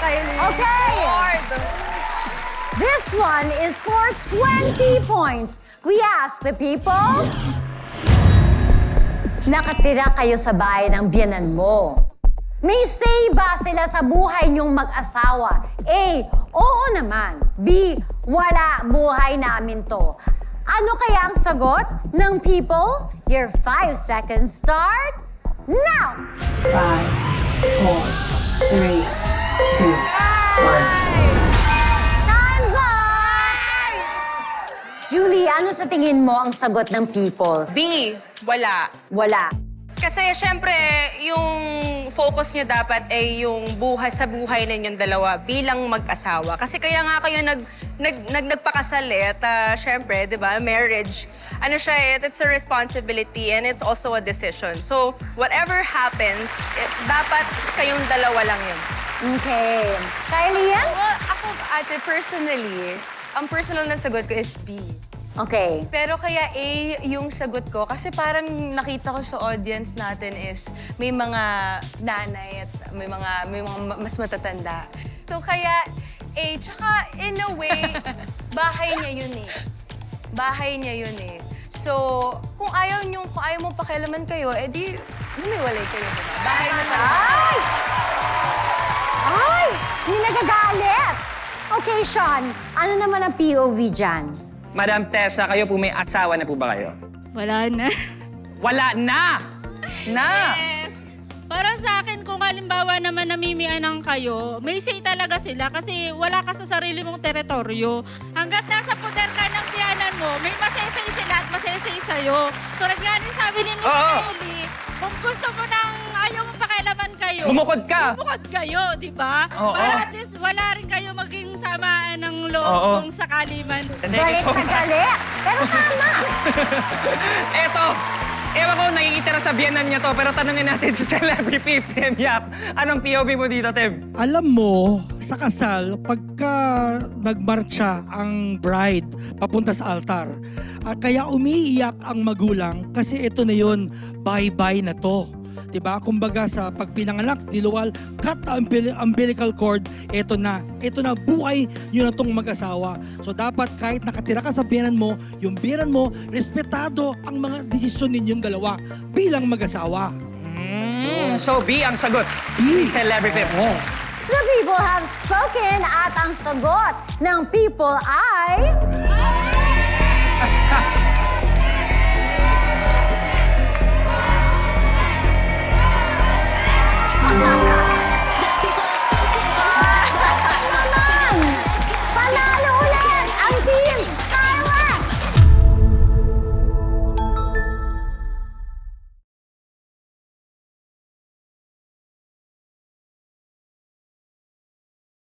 Kylie. Okay. Lord. This one is for 20 points. We ask the people, nakatira kayo sa bahay ng biyenan mo. May say ba sila sa buhay niyong mag-asawa? A, oo naman. B, wala, buhay namin to. Ano kaya ang sagot ng people? Your 5 seconds start now! 5, 4, 3, 2, 1. Time's up! Julie, ano sa tingin mo ang sagot ng people? B, wala. Wala. Kasi syempre, yung focus nyo dapat ay yung buhay sa buhay ninyong dalawa bilang mag-asawa. Kasi kaya nga kayo nagpakasal eh. At syempre, di ba, marriage, ano siya eh, it's a responsibility and it's also a decision. So, whatever happens, dapat kayong dalawa lang yun. Okay. Kylie yan? Well, ako, ate, personally, ang personal na sagot ko is B. Okay. Pero kaya A yung sagot ko kasi parang nakita ko sa audience natin is may mga nanay at may mga mas matatanda. So kaya A, tsaka in a way, bahay niya yun eh. Bahay niya yun eh. So, kung ayaw mong pakialaman kayo, edi humiwalay kayo, diba? Bahay na talaga. Ay! Ay! May nagagalit! Okay, Sean, ano naman ang POV dyan? Madam Tessa, kayo po may asawa na po ba kayo? Wala na. Wala na! Na! Yes! Para sa akin, kung halimbawa naman namimianang kayo, may say talaga sila kasi wala ka sa sarili mong teritoryo. Hanggat nasa poder ka ng tiyanan mo, may masesay sila at masesay sa'yo. Tulad nga rin sabi ni Miss Oo. Kelly, kung gusto mo nang ayaw mong pakialaman kayo, Bumukod ka! bumukod kayo, di ba? Oo. Para at least wala rin kayo maging samaan ng loob Oo. kung sakali man. Galit na galit! Pero tama! Eto! Ewan ko, nakikitira sa biyanan niya to, pero tanungin natin sa Celebrity Tim Yap. Anong POV mo dito, Tim? Alam mo, sa kasal, pagka nagmarcha ang bride papunta sa altar, kaya umiiyak ang magulang kasi ito na yun, bye-bye na to. Diba? Kumbaga sa pagpinanganak, diluwal, cut the umbilical cord, ito na, buhay nyo na tong mag-asawa. So dapat kahit nakatira ka sa biyanan mo, yung biyanan mo, respetado ang mga desisyon ninyong dalawa bilang mag-asawa. So B ang sagot. B. Celebrity Tim. Oo. The people have spoken at ang sagot ng people ay...